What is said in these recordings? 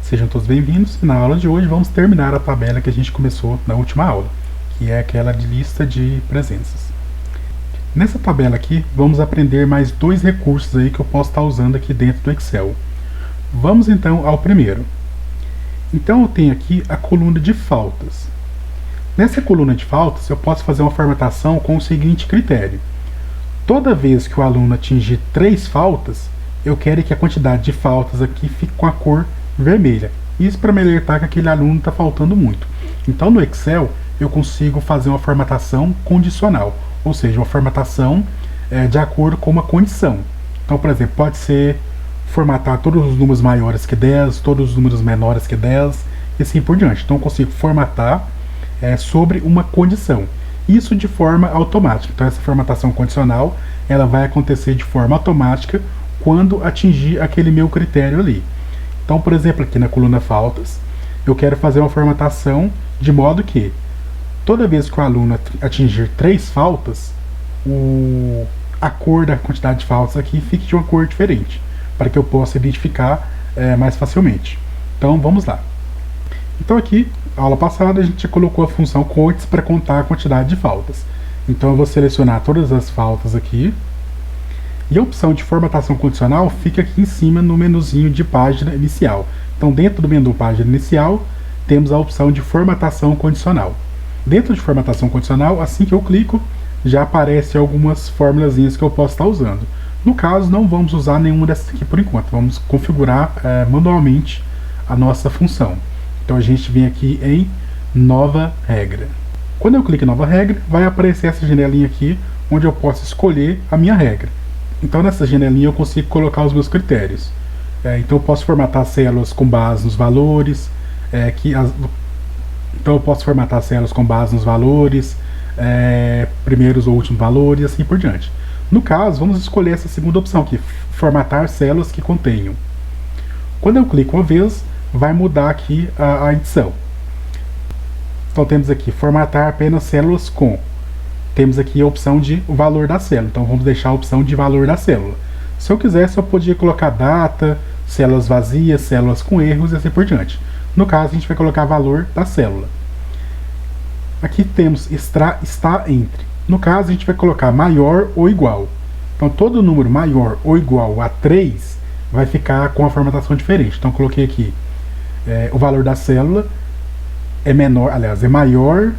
Sejam todos bem-vindos e na aula de hoje vamos terminar a tabela que a gente começou na última aula, que é aquela de lista de presenças. Nessa tabela aqui vamos aprender mais dois recursos aí que eu posso estar usando aqui dentro do Excel. Vamos então ao primeiro. Então eu tenho aqui a coluna de faltas. Nessa coluna de faltas eu posso fazer uma formatação com o seguinte critério. Toda vez que o aluno atingir 3 faltas, eu quero que a quantidade de faltas aqui fique com a cor vermelha. Isso para me alertar que aquele aluno está faltando muito. Então no Excel eu consigo fazer uma formatação condicional, ou seja, uma formatação de acordo com uma condição. Então, por exemplo, pode ser formatar todos os números maiores que 10, todos os números menores que 10, e assim por diante. Então eu consigo formatar sobre uma condição. Isso de forma automática. Então essa formatação condicional ela vai acontecer de forma automática quando atingir aquele meu critério ali. Então, por exemplo, aqui na coluna faltas, eu quero fazer uma formatação de modo que toda vez que o aluno atingir 3 faltas, a cor da quantidade de faltas aqui fique de uma cor diferente, para que eu possa identificar mais facilmente. Então, vamos lá. Então aqui, na aula passada, a gente já colocou a função contes para contar a quantidade de faltas. Então eu vou selecionar todas as faltas aqui. E a opção de formatação condicional fica aqui em cima no menuzinho de página inicial. Então dentro do menu página inicial, temos a opção de formatação condicional. Dentro de formatação condicional, assim que eu clico, já aparecem algumas formulazinhas que eu posso estar usando. No caso, não vamos usar nenhuma dessas aqui por enquanto. Vamos configurar manualmente a nossa função. Então a gente vem aqui em nova regra. Quando eu clico em nova regra, vai aparecer essa janelinha aqui, onde eu posso escolher a minha regra. Então nessa janelinha eu consigo colocar os meus critérios. Então eu posso formatar células com base nos valores. Então eu posso formatar células com base nos valores, primeiros ou últimos valores e assim por diante. No caso, vamos escolher essa segunda opção aqui, formatar células que contenham. Quando eu clico uma vez, vai mudar aqui a edição. Então temos aqui formatar apenas células com. Temos aqui a opção de o valor da célula. Então vamos deixar a opção de valor da célula. Se eu quisesse, eu podia colocar data, células vazias, células com erros e assim por diante. No caso, a gente vai colocar valor da célula. Aqui temos está entre. No caso, a gente vai colocar maior ou igual. Então todo número maior ou igual a 3 vai ficar com a formatação diferente. Então coloquei aqui o valor da célula é menor, aliás, é maior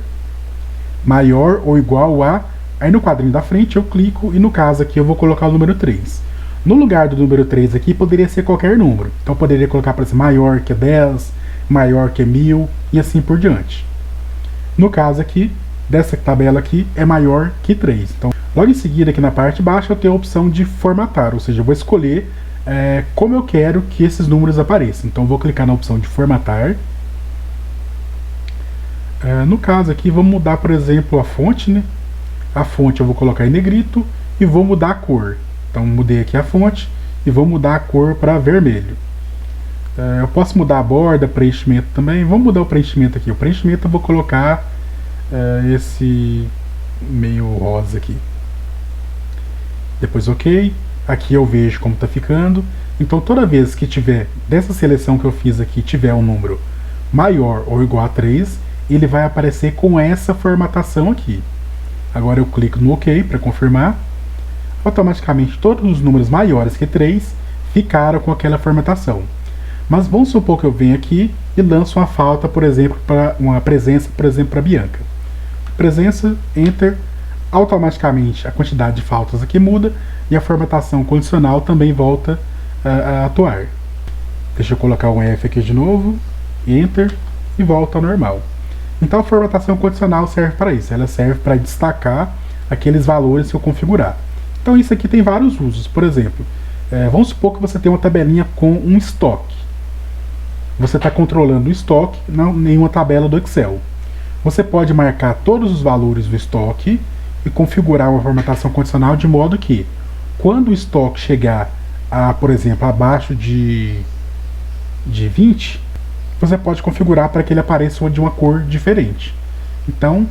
ou igual a... Aí no quadrinho da frente eu clico e no caso aqui eu vou colocar o número 3. No lugar do número 3 aqui poderia ser qualquer número. Então eu poderia colocar, por exemplo, maior que 10, maior que 1000 e assim por diante. No caso aqui, dessa tabela aqui, é maior que 3. Então, logo em seguida aqui na parte de baixo eu tenho a opção de formatar, ou seja, eu vou escolher como eu quero que esses números apareçam. Então eu vou clicar na opção de formatar. No caso aqui, vamos mudar, por exemplo, a fonte, né? A fonte eu vou colocar em negrito e vou mudar a cor. Então mudei aqui a fonte e vou mudar a cor para vermelho. Eu posso mudar a borda, preenchimento também. Vamos mudar o preenchimento aqui. O preenchimento eu vou colocar esse meio rosa aqui. Depois OK. Aqui eu vejo como está ficando. Então toda vez que tiver, dessa seleção que eu fiz aqui, tiver um número maior ou igual a 3, ele vai aparecer com essa formatação aqui. Agora eu clico no OK para confirmar. Automaticamente todos os números maiores que 3 ficaram com aquela formatação. Mas vamos supor que eu venho aqui e lanço uma falta, por exemplo, para uma presença, por exemplo, para Bianca. Presença, Enter, automaticamente a quantidade de faltas aqui muda e a formatação condicional também volta a atuar. Deixa eu colocar um F aqui de novo, Enter e volta ao normal. Então a formatação condicional serve para isso, ela serve para destacar aqueles valores que eu configurar. Então isso aqui tem vários usos, por exemplo, vamos supor que você tem uma tabelinha com um estoque. Você está controlando o estoque em uma tabela do Excel. Você pode marcar todos os valores do estoque e configurar uma formatação condicional de modo que, quando o estoque chegar a, por exemplo, abaixo de 20, você pode configurar para que ele apareça de uma cor diferente. Então,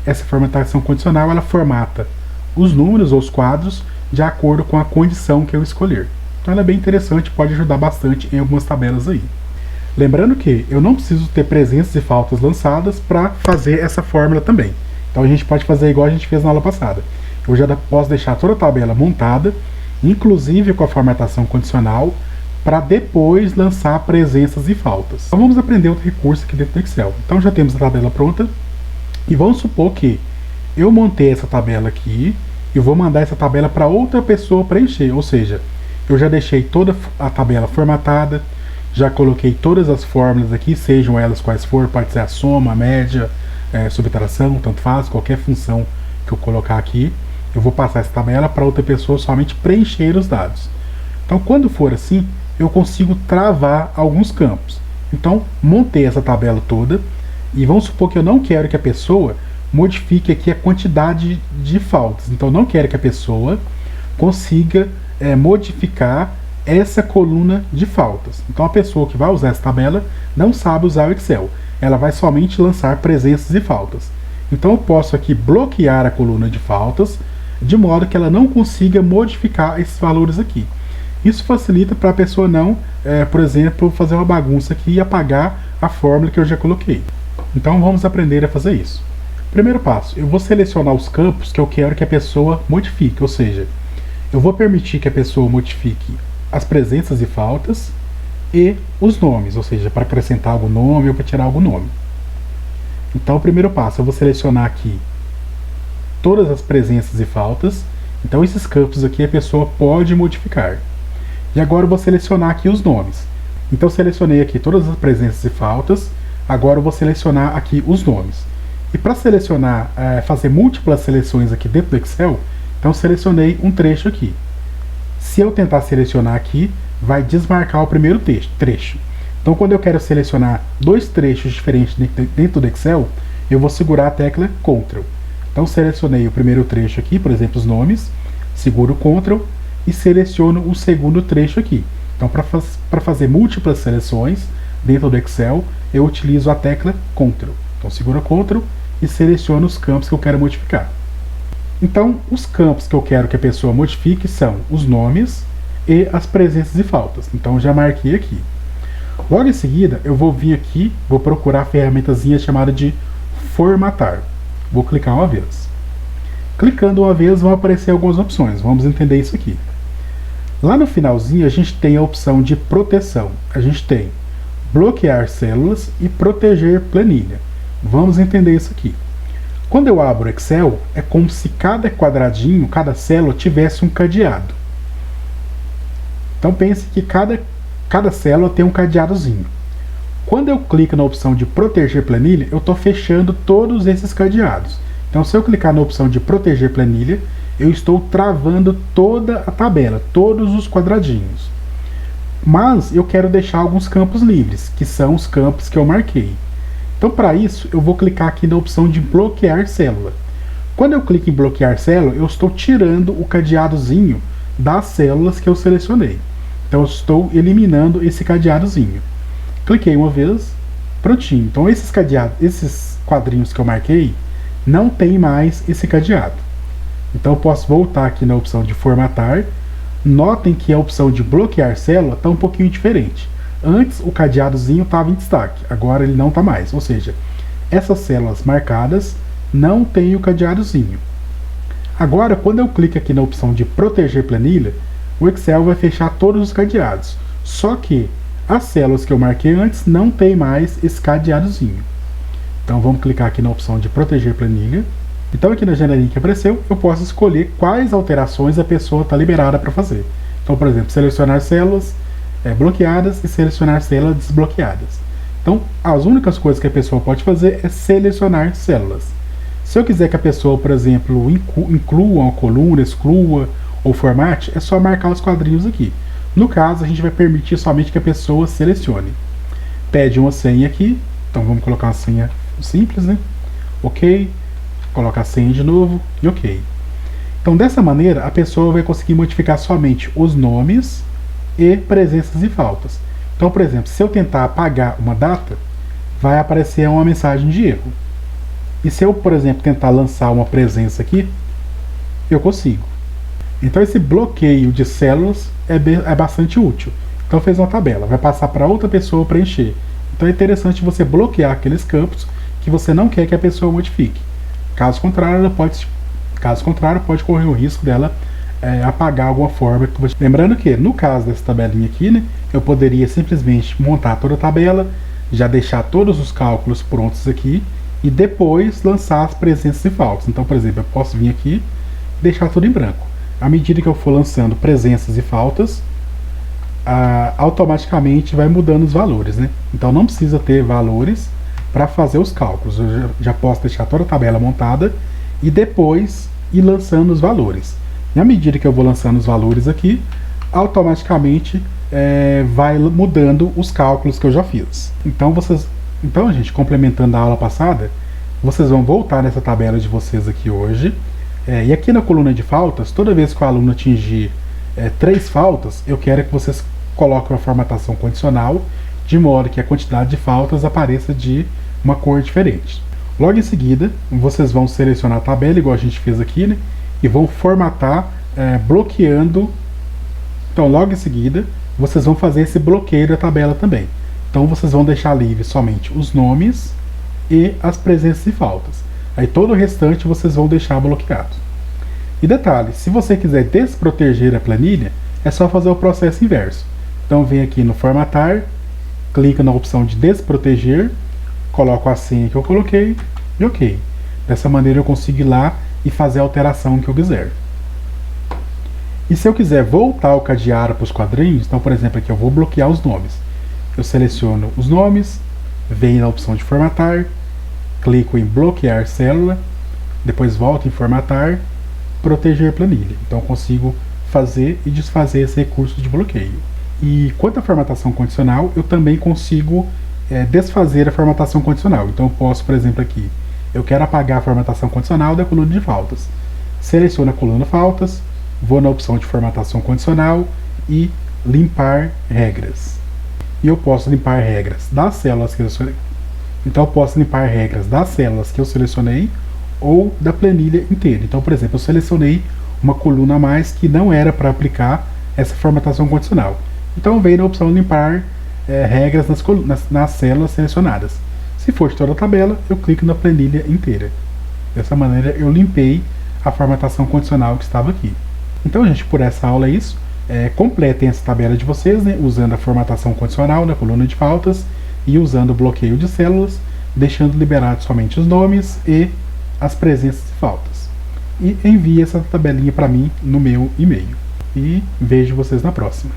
essa formatação condicional ela formata os números ou os quadros de acordo com a condição que eu escolher. Então ela é bem interessante, pode ajudar bastante em algumas tabelas aí. Lembrando que eu não preciso ter presenças e faltas lançadas para fazer essa fórmula também. Então a gente pode fazer igual a gente fez na aula passada. Eu já posso deixar toda a tabela montada, inclusive com a formatação condicional, para depois lançar presenças e faltas. Então vamos aprender outro recurso aqui dentro do Excel. Então já temos a tabela pronta, e vamos supor que eu montei essa tabela aqui, e vou mandar essa tabela para outra pessoa preencher, ou seja, eu já deixei toda a tabela formatada, já coloquei todas as fórmulas aqui, sejam elas quais for, pode ser a soma, a média, subtração, tanto faz, qualquer função que eu colocar aqui, eu vou passar essa tabela para outra pessoa somente preencher os dados. Então, quando for assim, eu consigo travar alguns campos. Então, montei essa tabela toda, e vamos supor que eu não quero que a pessoa modifique aqui a quantidade de faltas. Então, eu não quero que a pessoa consiga modificar essa coluna de faltas. Então a pessoa que vai usar essa tabela não sabe usar o Excel. Ela vai somente lançar presenças e faltas. Então eu posso aqui bloquear a coluna de faltas, de modo que ela não consiga modificar esses valores aqui. Isso facilita para a pessoa não, por exemplo, fazer uma bagunça aqui e apagar a fórmula que eu já coloquei. Então vamos aprender a fazer isso. Primeiro passo, eu vou selecionar os campos que eu quero que a pessoa modifique, ou seja, eu vou permitir que a pessoa modifique as presenças e faltas e os nomes, ou seja, para acrescentar algum nome ou para tirar algum nome. Então, o primeiro passo, eu vou selecionar aqui todas as presenças e faltas. Então, esses campos aqui a pessoa pode modificar. E agora eu vou selecionar aqui os nomes. Então, selecionei aqui todas as presenças e faltas. Agora eu vou selecionar aqui os nomes. E para selecionar, fazer múltiplas seleções aqui dentro do Excel, então selecionei um trecho aqui. Se eu tentar selecionar aqui, vai desmarcar o primeiro trecho. Então, quando eu quero selecionar dois trechos diferentes dentro do Excel, eu vou segurar a tecla Ctrl. Então, selecionei o primeiro trecho aqui, por exemplo, os nomes, seguro o Ctrl e seleciono o segundo trecho aqui. Então, para fazer múltiplas seleções dentro do Excel, eu utilizo a tecla Ctrl. Então, seguro Ctrl e seleciono os campos que eu quero modificar. Então, os campos que eu quero que a pessoa modifique são os nomes e as presenças e faltas. Então, já marquei aqui. Logo em seguida, eu vou vir aqui, vou procurar a ferramentazinha chamada de formatar. Vou clicar uma vez. Clicando uma vez, vão aparecer algumas opções. Vamos entender isso aqui. Lá no finalzinho, a gente tem a opção de proteção. A gente tem bloquear células e proteger planilha. Vamos entender isso aqui. Quando eu abro o Excel, é como se cada quadradinho, cada célula tivesse um cadeado. Então pense que cada célula tem um cadeadozinho. Quando eu clico na opção de proteger planilha, eu estou fechando todos esses cadeados. Então se eu clicar na opção de proteger planilha, eu estou travando toda a tabela, todos os quadradinhos. Mas eu quero deixar alguns campos livres, que são os campos que eu marquei. Então, para isso, eu vou clicar aqui na opção de bloquear célula. Quando eu clico em bloquear célula, eu estou tirando o cadeadozinho das células que eu selecionei. Então, eu estou eliminando esse cadeadozinho. Cliquei uma vez, prontinho. Então, esses quadrinhos que eu marquei, não tem mais esse cadeado. Então, eu posso voltar aqui na opção de formatar. Notem que a opção de bloquear célula está um pouquinho diferente. Antes o cadeadozinho estava em destaque, agora ele não está mais. Ou seja, essas células marcadas não tem o cadeadozinho. Agora, quando eu clico aqui na opção de proteger planilha, o Excel vai fechar todos os cadeados. Só que as células que eu marquei antes não tem mais esse cadeadozinho. Então vamos clicar aqui na opção de proteger planilha. Então aqui na janelinha que apareceu, eu posso escolher quais alterações a pessoa está liberada para fazer. Então, por exemplo, selecionar células bloqueadas e selecionar células desbloqueadas. Então, as únicas coisas que a pessoa pode fazer é selecionar células. Se eu quiser que a pessoa, por exemplo, inclua uma coluna, exclua ou formate, é só marcar os quadrinhos aqui. No caso, a gente vai permitir somente que a pessoa selecione. Pede uma senha aqui, então vamos colocar uma senha simples, né? Ok, coloca a senha de novo e ok. Então, dessa maneira, a pessoa vai conseguir modificar somente os nomes e presenças e faltas. Então, por exemplo, se eu tentar apagar uma data, vai aparecer uma mensagem de erro. E se eu, por exemplo, tentar lançar uma presença aqui, eu consigo. Então esse bloqueio de células é bastante útil. Então fez uma tabela, vai passar para outra pessoa preencher. Então é interessante você bloquear aqueles campos que você não quer que a pessoa modifique. Caso contrário, pode correr o risco dela apagar alguma forma. Lembrando que, no caso dessa tabelinha aqui, né, eu poderia simplesmente montar toda a tabela, já deixar todos os cálculos prontos aqui e depois lançar as presenças e faltas. Então, por exemplo, eu posso vir aqui e deixar tudo em branco. À medida que eu for lançando presenças e faltas, automaticamente vai mudando os valores, né? Então não precisa ter valores para fazer os cálculos. Eu já posso deixar toda a tabela montada e depois ir lançando os valores. E à medida que eu vou lançando os valores aqui, automaticamente vai mudando os cálculos que eu já fiz. Então, gente, complementando a aula passada, vocês vão voltar nessa tabela de vocês aqui hoje. E aqui na coluna de faltas, toda vez que o aluno atingir 3 faltas, eu quero que vocês coloquem uma formatação condicional, de modo que a quantidade de faltas apareça de uma cor diferente. Logo em seguida, vocês vão selecionar a tabela, igual a gente fez aqui, né? E vão formatar bloqueando. Então, logo em seguida, vocês vão fazer esse bloqueio da tabela também. Então, vocês vão deixar livre somente os nomes e as presenças e faltas. Aí, todo o restante vocês vão deixar bloqueado. E detalhe, se você quiser desproteger a planilha, é só fazer o processo inverso. Então, vem aqui no formatar, clica na opção de desproteger, coloco a senha que eu coloquei e ok. Dessa maneira eu consigo ir lá e fazer a alteração que eu quiser. E se eu quiser voltar o cadeado para os quadrinhos, então, por exemplo, aqui eu vou bloquear os nomes. Eu seleciono os nomes, venho na opção de formatar, clico em bloquear célula, depois volto em formatar, proteger planilha. Então eu consigo fazer e desfazer esse recurso de bloqueio. E quanto à formatação condicional, eu também consigo desfazer a formatação condicional. Então eu posso, por exemplo, aqui, eu quero apagar a formatação condicional da coluna de faltas. Seleciono a coluna faltas, vou na opção de formatação condicional e limpar regras. E eu posso limpar regras das células que eu selecionei. Então eu posso limpar regras das células que eu selecionei ou da planilha inteira. Então, por exemplo, eu selecionei uma coluna a mais que não era para aplicar essa formatação condicional. Então veio na opção limpar regras nas células selecionadas. Se for de toda a tabela, eu clico na planilha inteira. Dessa maneira eu limpei a formatação condicional que estava aqui. Então, gente, por essa aula é isso. Completem essa tabela de vocês, né, usando a formatação condicional na coluna de faltas e usando o bloqueio de células, deixando liberados somente os nomes e as presenças e faltas. E envie essa tabelinha para mim no meu e-mail. E vejo vocês na próxima.